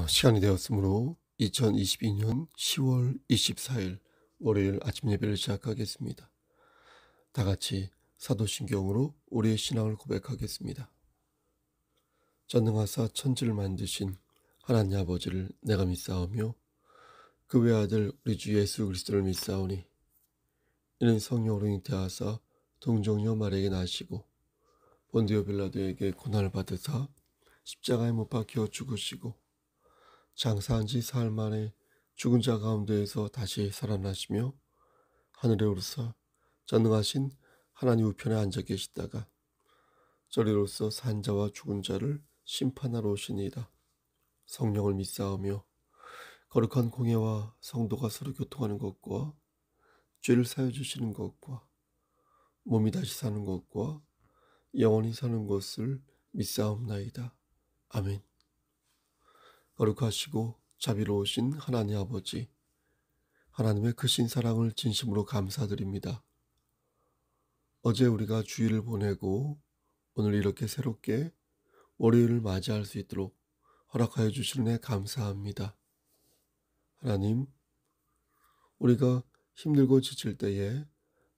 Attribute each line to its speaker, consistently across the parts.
Speaker 1: 시간이 되었으므로 2022년 10월 24일 월요일 아침 예배를 시작하겠습니다. 다 같이 사도신경으로 우리의 신앙을 고백하겠습니다. 전능하사 천지를 만드신 하나님 아버지를 내가 믿사오며 그 외아들 우리 주 예수 그리스도를 믿사오니 이는 성령으로 잉태하사 동정녀 마리아에게 나시고 본디오 빌라도에게 고난을 받으사 십자가에 못 박혀 죽으시고 장사한 지 사흘 만에 죽은 자 가운데에서 다시 살아나시며 하늘에 오르사 전능하신 하나님 우편에 앉아 계시다가 저리로서 산 자와 죽은 자를 심판하러 오시니이다. 성령을 믿사오며 거룩한 공예와 성도가 서로 교통하는 것과 죄를 사여 주시는 것과 몸이 다시 사는 것과 영원히 사는 것을 믿사옵나이다. 아멘. 거룩하시고 자비로우신 하나님 아버지, 하나님의 크신 사랑을 진심으로 감사드립니다. 어제 우리가 주일을 보내고 오늘 이렇게 새롭게 월요일을 맞이할 수 있도록 허락하여 주시는 애 감사합니다. 하나님, 우리가 힘들고 지칠 때에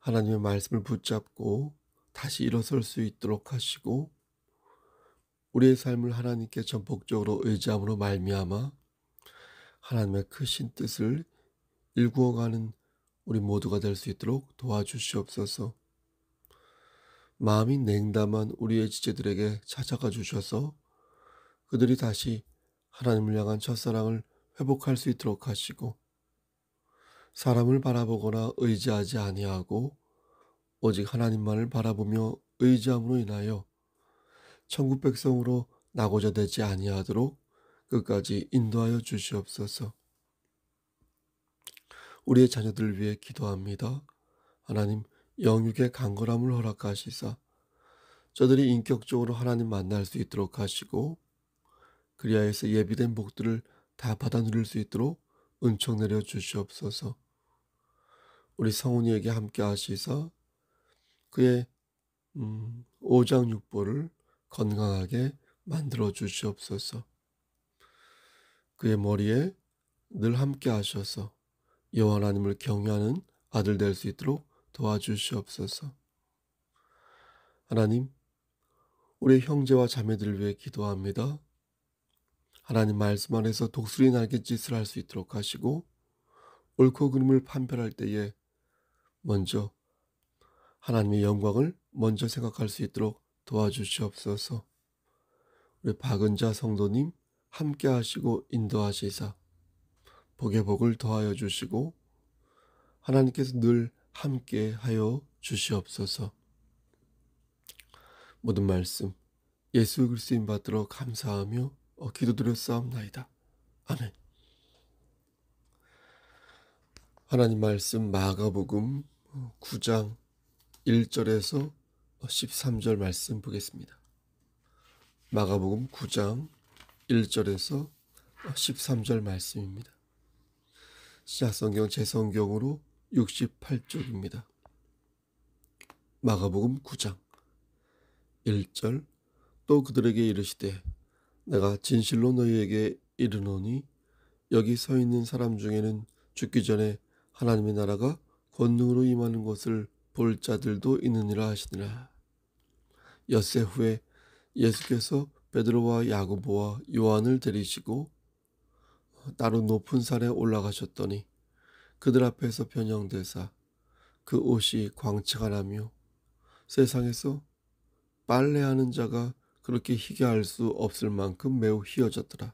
Speaker 1: 하나님의 말씀을 붙잡고 다시 일어설 수 있도록 하시고 우리의 삶을 하나님께 전폭적으로 의지함으로 말미암아 하나님의 크신 뜻을 일구어가는 우리 모두가 될 수 있도록 도와주시옵소서. 마음이 냉담한 우리의 지체들에게 찾아가 주셔서 그들이 다시 하나님을 향한 첫사랑을 회복할 수 있도록 하시고 사람을 바라보거나 의지하지 아니하고 오직 하나님만을 바라보며 의지함으로 인하여 천국 백성으로 나고자 되지 아니하도록 끝까지 인도하여 주시옵소서. 우리의 자녀들을 위해 기도합니다. 하나님, 영육의 강건함을 허락하시사 저들이 인격적으로 하나님 만날 수 있도록 하시고 그리하여서 예비된 복들을 다 받아 누릴 수 있도록 은총 내려 주시옵소서. 우리 성훈이에게 함께 하시사 그의 오장육부를 건강하게 만들어 주시옵소서. 그의 머리에 늘 함께 하셔서 여호와 하나님을 경외하는 아들 될 수 있도록 도와주시옵소서. 하나님, 우리 형제와 자매들을 위해 기도합니다. 하나님 말씀 안에서 독수리 날갯짓을 할 수 있도록 하시고 옳고 그름을 판별할 때에 먼저 하나님의 영광을 먼저 생각할 수 있도록 도와주시옵소서. 우리 박은자 성도님 함께 하시고 인도하시사 복의 복을 더하여 주시고 하나님께서 늘 함께 하여 주시옵소서. 모든 말씀 예수 그리스도인 받들어 감사하며 기도드렸사옵나이다. 아멘. 하나님 말씀 마가복음 9장 1절에서 13절 말씀 보겠습니다. 마가복음 9장 1절에서 13절 말씀입니다. 시작성경 제성경으로 68쪽입니다. 마가복음 9장 1절 또 그들에게 이르시되 내가 진실로 너희에게 이르노니 여기 서 있는 사람 중에는 죽기 전에 하나님의 나라가 권능으로 임하는 것을 볼 자들도 있느니라 하시니라. 엿새 후에 예수께서 베드로와 야고보와 요한을 데리시고 따로 높은 산에 올라가셨더니 그들 앞에서 변형되사 그 옷이 광채가 나며 세상에서 빨래하는 자가 그렇게 희게 할 수 없을 만큼 매우 희어졌더라.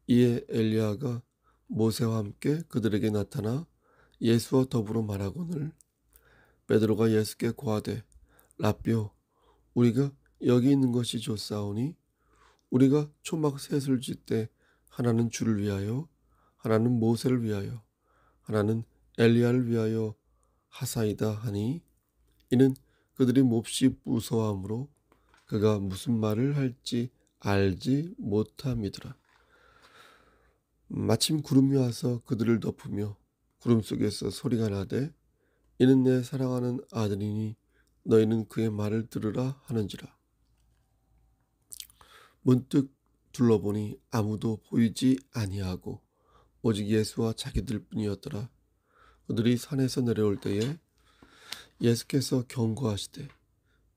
Speaker 1: 이에 엘리야가 모세와 함께 그들에게 나타나 예수와 더불어 말하거늘 베드로가 예수께 고하되 라삐오 우리가 여기 있는 것이 좋사오니 우리가 초막 셋을 짓되 하나는 주를 위하여 하나는 모세를 위하여 하나는 엘리야를 위하여 하사이다 하니 이는 그들이 몹시 무서워하므로 그가 무슨 말을 할지 알지 못함이더라. 마침 구름이 와서 그들을 덮으며 구름 속에서 소리가 나되 이는 내 사랑하는 아들이니 너희는 그의 말을 들으라 하는지라. 문득 둘러보니 아무도 보이지 아니하고 오직 예수와 자기들 뿐이었더라. 그들이 산에서 내려올 때에 예수께서 경고하시되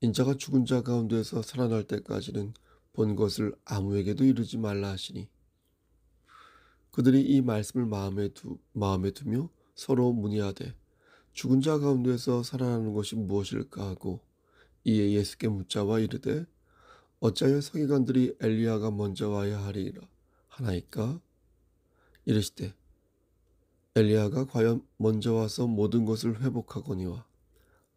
Speaker 1: 인자가 죽은 자 가운데서 살아날 때까지는 본 것을 아무에게도 이르지 말라 하시니, 그들이 이 말씀을 마음에 두며 서로 문의하되 죽은 자 가운데서 살아나는 것이 무엇일까 하고 이에 예수께 묻자와 이르되 어찌하여 서기관들이 엘리야가 먼저 와야 하리라 하나이까? 이르시되 엘리야가 과연 먼저 와서 모든 것을 회복하거니와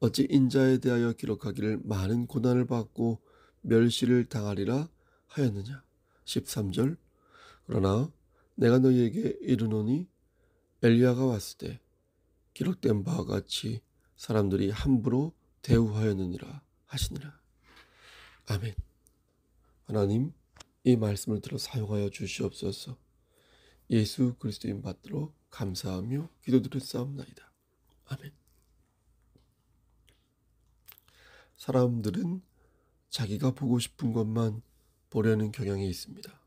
Speaker 1: 어찌 인자에 대하여 기록하기를 많은 고난을 받고 멸시를 당하리라 하였느냐. 13절. 그러나 내가 너희에게 이르노니 엘리야가 왔을 때 기록된 바와 같이 사람들이 함부로 대우하였느니라 하시니라. 아멘. 하나님, 이 말씀을 들어 사용하여 주시옵소서. 예수 그리스도인 받들어 감사하며 기도드렸사옵나이다. 아멘. 사람들은 자기가 보고 싶은 것만 보려는 경향이 있습니다.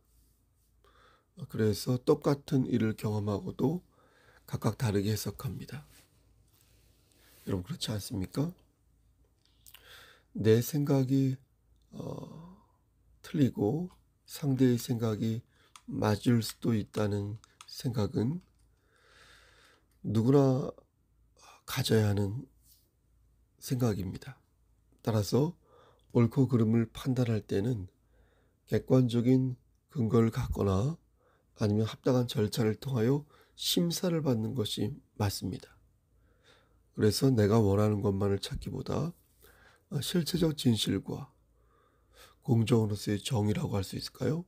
Speaker 1: 그래서 똑같은 일을 경험하고도 각각 다르게 해석합니다. 여러분 그렇지 않습니까? 내 생각이 틀리고 상대의 생각이 맞을 수도 있다는 생각은 누구나 가져야 하는 생각입니다. 따라서 옳고 그름을 판단할 때는 객관적인 근거를 갖거나 아니면 합당한 절차를 통하여 심사를 받는 것이 맞습니다. 그래서 내가 원하는 것만을 찾기보다 실체적 진실과 공정으로서의 정의라고 할 수 있을까요?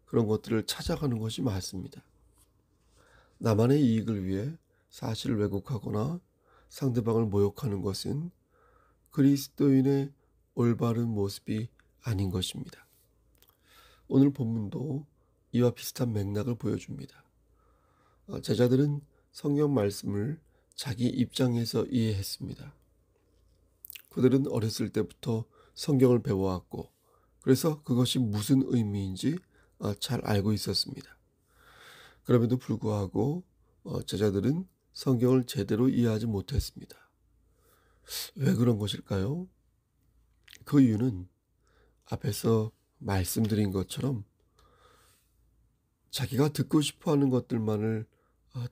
Speaker 1: 그런 것들을 찾아가는 것이 맞습니다. 나만의 이익을 위해 사실을 왜곡하거나 상대방을 모욕하는 것은 그리스도인의 올바른 모습이 아닌 것입니다. 오늘 본문도 이와 비슷한 맥락을 보여줍니다. 제자들은 성경 말씀을 자기 입장에서 이해했습니다. 그들은 어렸을 때부터 성경을 배워왔고 그래서 그것이 무슨 의미인지 잘 알고 있었습니다. 그럼에도 불구하고 제자들은 성경을 제대로 이해하지 못했습니다. 왜 그런 것일까요? 그 이유는 앞에서 말씀드린 것처럼 자기가 듣고 싶어하는 것들만을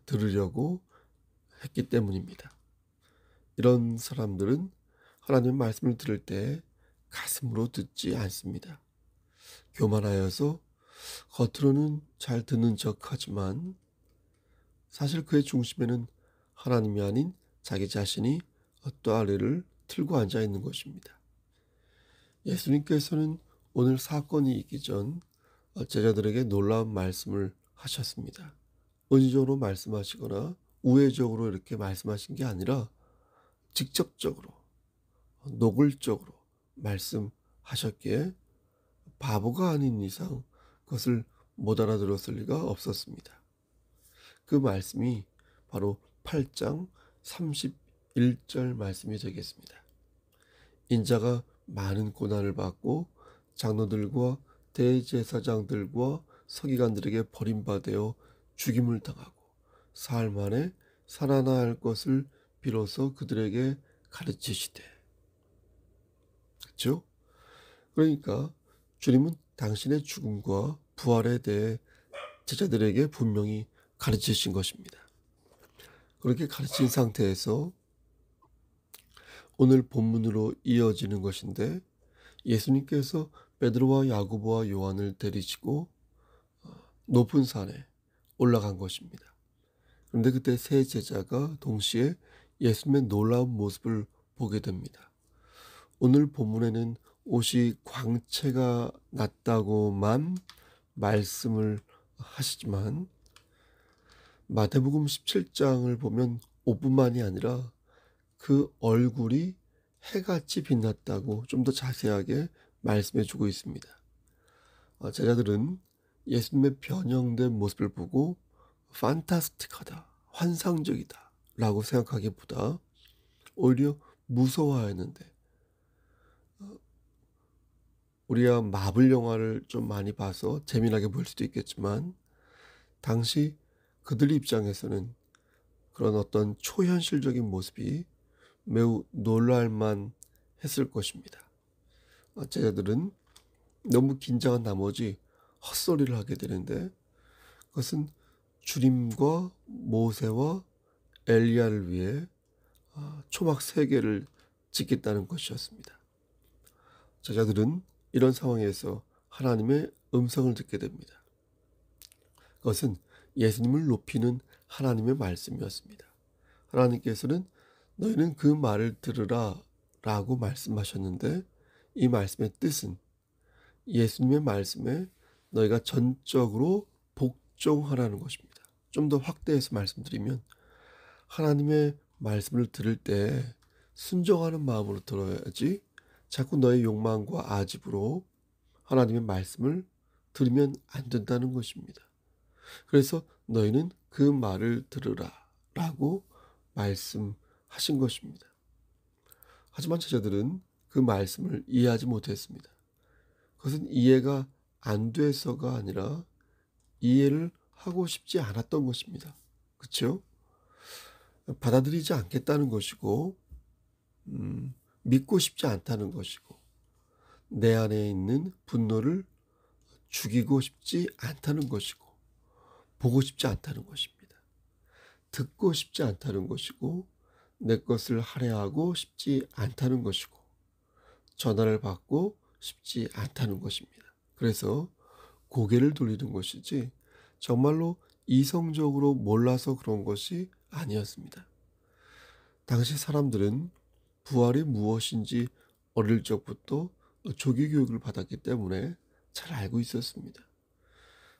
Speaker 1: 들으려고 했기 때문입니다. 이런 사람들은 하나님의 말씀을 들을 때 가슴으로 듣지 않습니다. 교만하여서 겉으로는 잘 듣는 척하지만 사실 그의 중심에는 하나님이 아닌 자기 자신이 또아래를 틀고 앉아 있는 것입니다. 예수님께서는 오늘 사건이 있기 전 제자들에게 놀라운 말씀을 하셨습니다. 은유적으로 말씀하시거나 우회적으로 이렇게 말씀하신 게 아니라 직접적으로 노골적으로 말씀하셨기에 바보가 아닌 이상 그것을 못 알아들었을 리가 없었습니다. 그 말씀이 바로 8장 31절 말씀이 되겠습니다. 인자가 많은 고난을 받고 장로들과 대제사장들과 서기관들에게 버림받아 죽임을 당하고 사흘 만에 살아나 할 것을 비로소 그들에게 가르치시되. 그렇죠? 그러니까 주님은 당신의 죽음과 부활에 대해 제자들에게 분명히 가르치신 것입니다. 그렇게 가르친 상태에서 오늘 본문으로 이어지는 것인데 예수님께서 베드로와 야고보와 요한을 데리시고 높은 산에 올라간 것입니다. 그런데 그때 세 제자가 동시에 예수님의 놀라운 모습을 보게 됩니다. 오늘 본문에는 옷이 광채가 났다고만 말씀을 하시지만 마태복음 17장을 보면 옷뿐만이 아니라 그 얼굴이 해같이 빛났다고 좀 더 자세하게 말씀해 주고 있습니다. 제자들은 예수님의 변형된 모습을 보고 판타스틱하다, 환상적이다 라고 생각하기보다 오히려 무서워했는데 우리가 마블 영화를 좀 많이 봐서 재미나게 볼 수도 있겠지만 당시 그들 입장에서는 그런 어떤 초현실적인 모습이 매우 놀랄만 했을 것입니다. 제자들은 너무 긴장한 나머지 헛소리를 하게 되는데 그것은 주님과 모세와 엘리야를 위해 초막 3개를 짓겠다는 것이었습니다. 제자들은 이런 상황에서 하나님의 음성을 듣게 됩니다. 그것은 예수님을 높이는 하나님의 말씀이었습니다. 하나님께서는 너희는 그 말을 들으라 라고 말씀하셨는데 이 말씀의 뜻은 예수님의 말씀에 너희가 전적으로 복종하라는 것입니다. 좀 더 확대해서 말씀드리면 하나님의 말씀을 들을 때 순종하는 마음으로 들어야지 자꾸 너의 욕망과 아집으로 하나님의 말씀을 들으면 안 된다는 것입니다. 그래서 너희는 그 말을 들으라 라고 말씀하신 것입니다. 하지만 제자들은 그 말씀을 이해하지 못했습니다. 그것은 이해가 안 돼서가 아니라 이해를 하고 싶지 않았던 것입니다. 그렇죠? 받아들이지 않겠다는 것이고 믿고 싶지 않다는 것이고 내 안에 있는 분노를 죽이고 싶지 않다는 것이고 보고 싶지 않다는 것입니다. 듣고 싶지 않다는 것이고 내 것을 할애하고 싶지 않다는 것이고 전화를 받고 싶지 않다는 것입니다. 그래서 고개를 돌리는 것이지 정말로 이성적으로 몰라서 그런 것이 아니었습니다. 당시 사람들은 부활이 무엇인지 어릴 적부터 조기 교육을 받았기 때문에 잘 알고 있었습니다.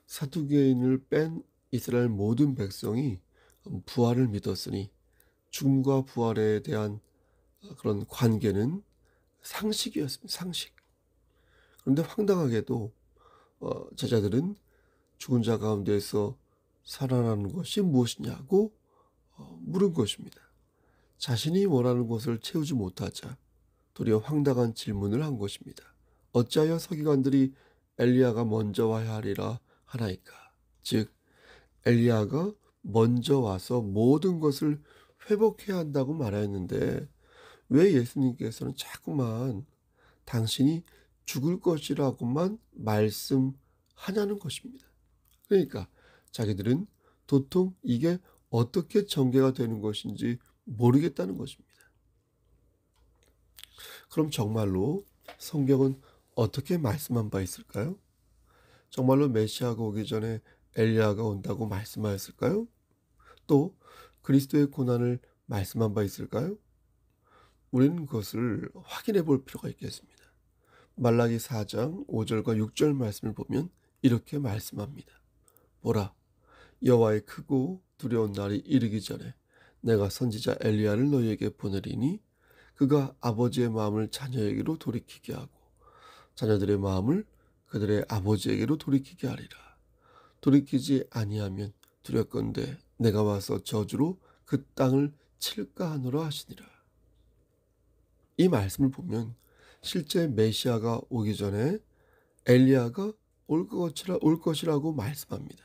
Speaker 1: 사두개인을 뺀 이스라엘 모든 백성이 부활을 믿었으니 죽음과 부활에 대한 그런 관계는 상식이었습니다. 상식. 그런데 황당하게도 제자들은 죽은 자 가운데서 살아나는 것이 무엇이냐고 물은 것입니다. 자신이 원하는 것을 채우지 못하자 도리어 황당한 질문을 한 것입니다. 어찌하여 서기관들이 엘리야가 먼저 와야 하리라 하나이까? 즉 엘리야가 먼저 와서 모든 것을 회복해야 한다고 말하였는데 왜 예수님께서는 자꾸만 당신이 죽을 것이라고만 말씀하냐는 것입니다. 그러니까 자기들은 도통 이게 어떻게 전개가 되는 것인지 모르겠다는 것입니다. 그럼 정말로 성경은 어떻게 말씀한 바 있을까요? 정말로 메시아가 오기 전에 엘리야가 온다고 말씀하였을까요? 또 그리스도의 고난을 말씀한 바 있을까요? 우리는 그것을 확인해 볼 필요가 있겠습니다. 말라기 4장 5절과 6절 말씀을 보면 이렇게 말씀합니다. 보라, 여호와의 크고 두려운 날이 이르기 전에 내가 선지자 엘리야를 너희에게 보내리니 그가 아버지의 마음을 자녀에게로 돌이키게 하고 자녀들의 마음을 그들의 아버지에게로 돌이키게 하리라. 돌이키지 아니하면 두렵건대 내가 와서 저주로 그 땅을 칠까 하노라 하시니라. 이 말씀을 보면 실제 메시아가 오기 전에 엘리야가 올 것이라고 말씀합니다.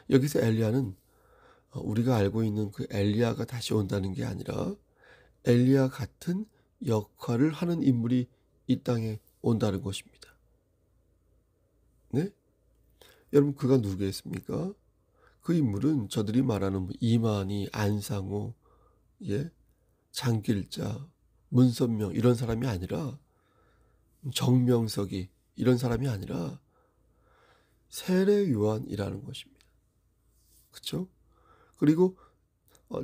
Speaker 1: 여기서 엘리야는 우리가 알고 있는 그 엘리야가 다시 온다는 게 아니라 엘리야 같은 역할을 하는 인물이 이 땅에 온다는 것입니다. 네? 여러분 그가 누구겠습니까? 그 인물은 저들이 말하는 이만희, 안상호, 장길자, 문선명 이런 사람이 아니라 정명석이 이런 사람이 아니라 세례 요한이라는 것입니다. 그렇죠? 그리고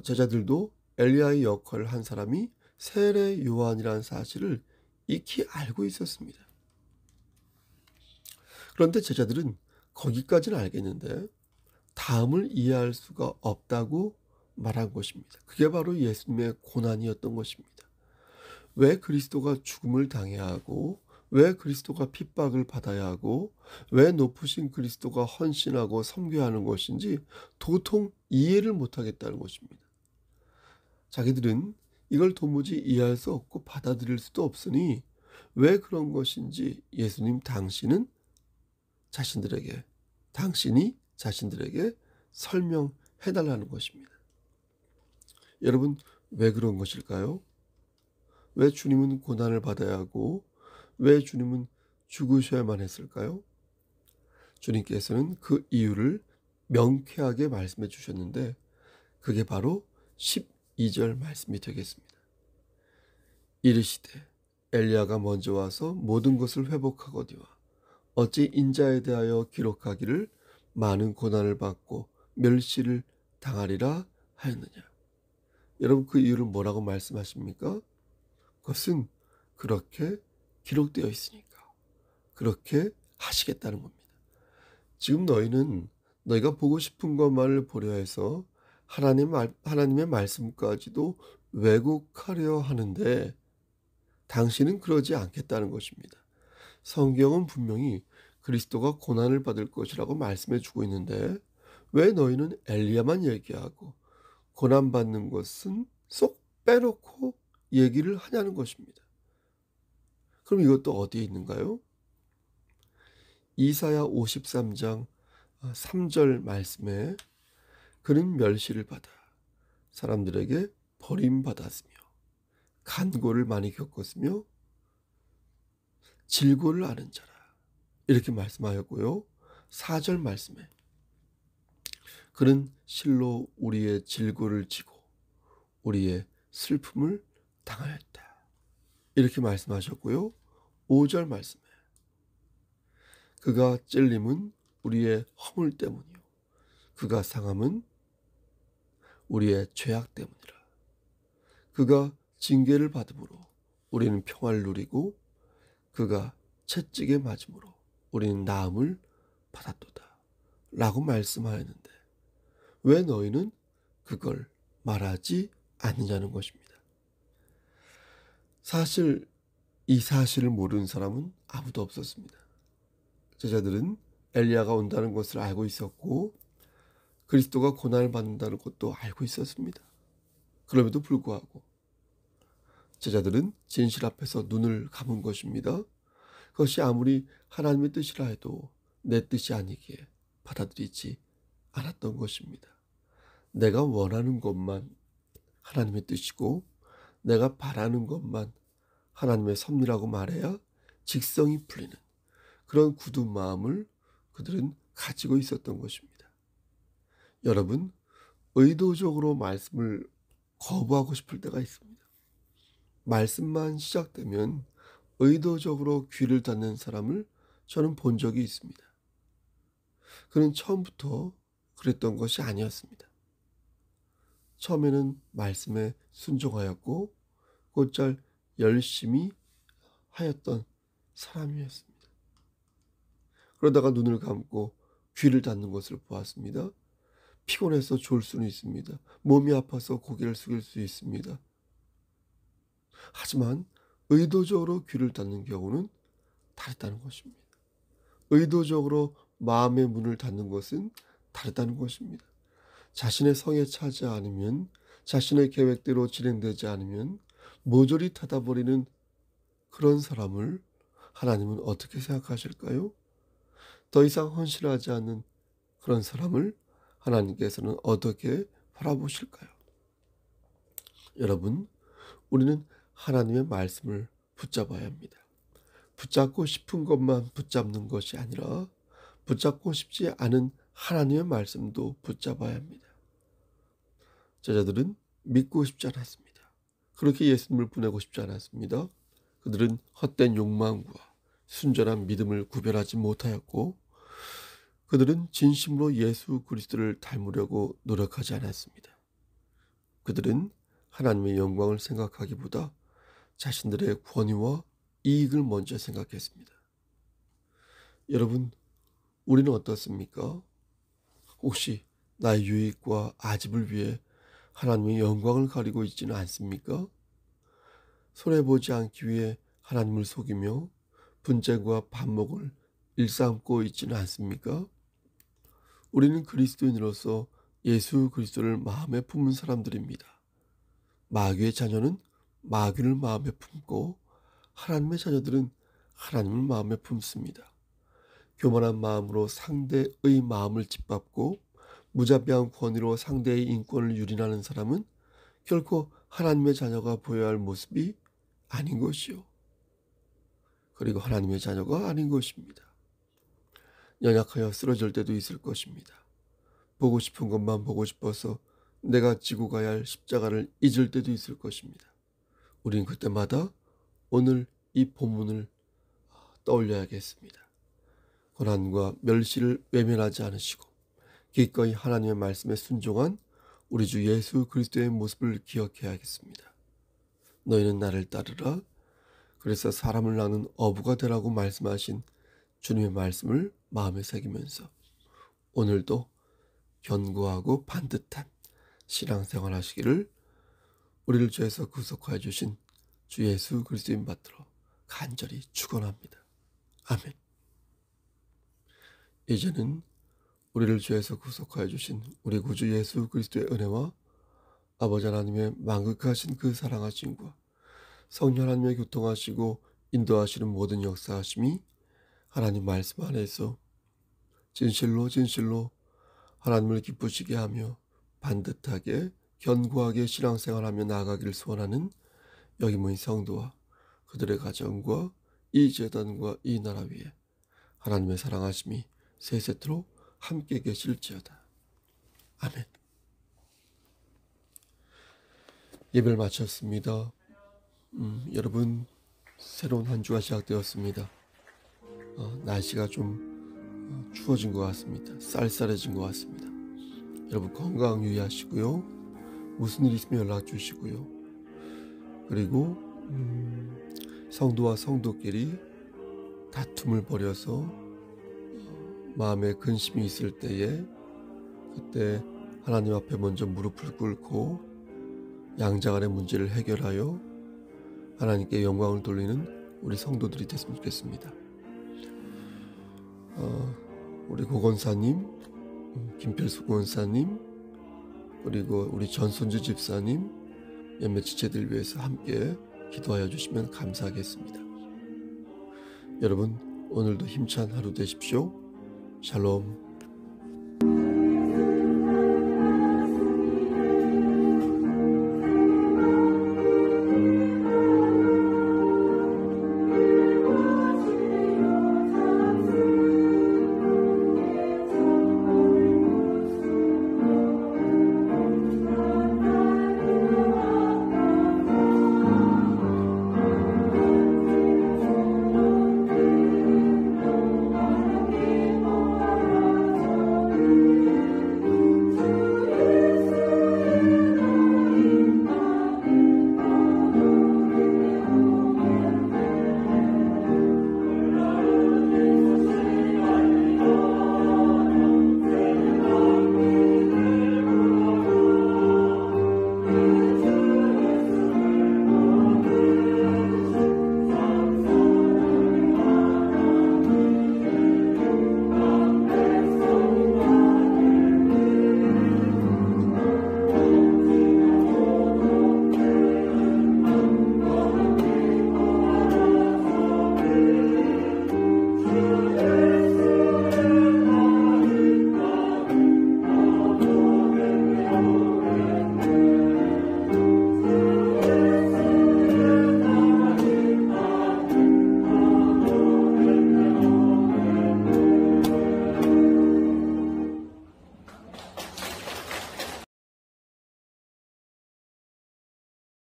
Speaker 1: 제자들도 엘리야의 역할을 한 사람이 세례 요한이라는 사실을 익히 알고 있었습니다. 그런데 제자들은 거기까지는 알겠는데 다음을 이해할 수가 없다고 말한 것입니다. 그게 바로 예수님의 고난이었던 것입니다. 왜 그리스도가 죽음을 당해야 하고 왜 그리스도가 핍박을 받아야 하고 왜 높으신 그리스도가 헌신하고 섬겨야 하는 것인지 도통 이해를 못하겠다는 것입니다. 자기들은 이걸 도무지 이해할 수 없고 받아들일 수도 없으니 왜 그런 것인지 예수님 당신이 자신들에게 설명해 달라는 것입니다. 여러분, 왜 그런 것일까요? 왜 주님은 고난을 받아야 하고 왜 주님은 죽으셔야만 했을까요? 주님께서는 그 이유를 명쾌하게 말씀해 주셨는데 그게 바로 12절 말씀이 되겠습니다. 이르시되 엘리야가 먼저 와서 모든 것을 회복하거니와 어찌 인자에 대하여 기록하기를 많은 고난을 받고 멸시를 당하리라 하였느냐. 여러분, 그 이유를 뭐라고 말씀하십니까? 그것은 그렇게 기록되어 있으니까 그렇게 하시겠다는 겁니다. 지금 너희는 너희가 보고 싶은 것만을 보려 해서 하나님의 말씀까지도 왜곡하려 하는데 당신은 그러지 않겠다는 것입니다. 성경은 분명히 그리스도가 고난을 받을 것이라고 말씀해 주고 있는데 왜 너희는 엘리야만 얘기하고 고난받는 것은 쏙 빼놓고 얘기를 하냐는 것입니다. 그럼 이것도 어디에 있는가요? 이사야 53장 3절 말씀에 그는 멸시를 받아 사람들에게 버림받았으며 간고를 많이 겪었으며 질고를 아는 자라 이렇게 말씀하였고요. 4절 말씀에 그는 실로 우리의 질고를 지고 우리의 슬픔을 당하였다 이렇게 말씀하셨고요. 5절 말씀에 그가 찔림은 우리의 허물 때문이요 그가 상함은 우리의 죄악 때문이라. 그가 징계를 받음으로 우리는 평화를 누리고 그가 채찍에 맞음으로 우리는 나음을 받았도다 라고 말씀하였는데 왜 너희는 그걸 말하지 않느냐는 것입니다. 사실 이 사실을 모르는 사람은 아무도 없었습니다. 제자들은 엘리야가 온다는 것을 알고 있었고 그리스도가 고난을 받는다는 것도 알고 있었습니다. 그럼에도 불구하고 제자들은 진실 앞에서 눈을 감은 것입니다. 그것이 아무리 하나님의 뜻이라 해도 내 뜻이 아니기에 받아들이지 않았던 것입니다. 내가 원하는 것만 하나님의 뜻이고 내가 바라는 것만 하나님의 섭리라고 말해야 직성이 풀리는 그런 굳은 마음을 그들은 가지고 있었던 것입니다. 여러분, 의도적으로 말씀을 거부하고 싶을 때가 있습니다. 말씀만 시작되면 의도적으로 귀를 닫는 사람을 저는 본 적이 있습니다. 그는 처음부터 그랬던 것이 아니었습니다. 처음에는 말씀에 순종하였고 곧잘 열심히 하였던 사람이었습니다. 그러다가 눈을 감고 귀를 닫는 것을 보았습니다. 피곤해서 졸 수는 있습니다. 몸이 아파서 고개를 숙일 수 있습니다. 하지만 의도적으로 귀를 닫는 경우는 다르다는 것입니다. 의도적으로 마음의 문을 닫는 것은 다르다는 것입니다. 자신의 성에 차지 않으면 자신의 계획대로 진행되지 않으면 모조리 닫아버리는 그런 사람을 하나님은 어떻게 생각하실까요? 더 이상 헌신하지 않는 그런 사람을 하나님께서는 어떻게 바라보실까요? 여러분, 우리는 하나님의 말씀을 붙잡아야 합니다. 붙잡고 싶은 것만 붙잡는 것이 아니라 붙잡고 싶지 않은 하나님의 말씀도 붙잡아야 합니다. 제자들은 믿고 싶지 않았습니다. 그렇게 예수님을 보내고 싶지 않았습니다. 그들은 헛된 욕망과 순전한 믿음을 구별하지 못하였고 그들은 진심으로 예수 그리스도를 닮으려고 노력하지 않았습니다. 그들은 하나님의 영광을 생각하기보다 자신들의 권위와 이익을 먼저 생각했습니다. 여러분, 우리는 어떻습니까? 혹시 나의 유익과 아집을 위해 하나님의 영광을 가리고 있지는 않습니까? 손해보지 않기 위해 하나님을 속이며 분쟁과 반목을 일삼고 있지는 않습니까? 우리는 그리스도인으로서 예수 그리스도를 마음에 품은 사람들입니다. 마귀의 자녀는 마귀를 마음에 품고 하나님의 자녀들은 하나님을 마음에 품습니다. 교만한 마음으로 상대의 마음을 짓밟고 무자비한 권위로 상대의 인권을 유린하는 사람은 결코 하나님의 자녀가 보여야 할 모습이 아닌 것이요. 그리고 하나님의 자녀가 아닌 것입니다. 연약하여 쓰러질 때도 있을 것입니다. 보고 싶은 것만 보고 싶어서 내가 지고 가야 할 십자가를 잊을 때도 있을 것입니다. 우린 그때마다 오늘 이 본문을 떠올려야겠습니다. 고난과 멸시를 외면하지 않으시고 기꺼이 하나님의 말씀에 순종한 우리 주 예수 그리스도의 모습을 기억해야겠습니다. 너희는 나를 따르라. 그래서 사람을 낳는 어부가 되라고 말씀하신 주님의 말씀을 마음에 새기면서 오늘도 견고하고 반듯한 신앙생활 하시기를 우리를 죄에서 구속하여 주신 주 예수 그리스도인 받들어 간절히 축원합니다. 아멘. 이제는 우리를 죄에서 구속하여 주신 우리 구주 예수 그리스도의 은혜와 아버지 하나님의 만극하신 그 사랑하심과 성령 하나님의 교통하시고 인도하시는 모든 역사하심이 하나님 말씀 안에서 진실로 하나님을 기쁘시게 하며 반듯하게 견고하게 신앙생활하며 나아가기를 소원하는 여기 모인 성도와 그들의 가정과 이 재단과 이 나라 위에 하나님의 사랑하심이 세세토록 함께 계실지어다. 아멘. 예배를 마쳤습니다. 여러분 새로운 한 주가 시작되었습니다. 날씨가 좀 추워진 것 같습니다. 쌀쌀해진 것 같습니다. 여러분 건강 유의하시고요. 무슨 일 있으면 연락 주시고요. 그리고 성도와 성도끼리 다툼을 벌여서 마음에 근심이 있을 때에 그때 하나님 앞에 먼저 무릎을 꿇고 양자간의 문제를 해결하여 하나님께 영광을 돌리는 우리 성도들이 됐으면 좋겠습니다. 우리 고건사님, 김필수 고건사님, 그리고 우리 전순주 집사님 몇몇 지체들 위해서 함께 기도하여 주시면 감사하겠습니다. 여러분 오늘도 힘찬 하루 되십시오. 샬롬.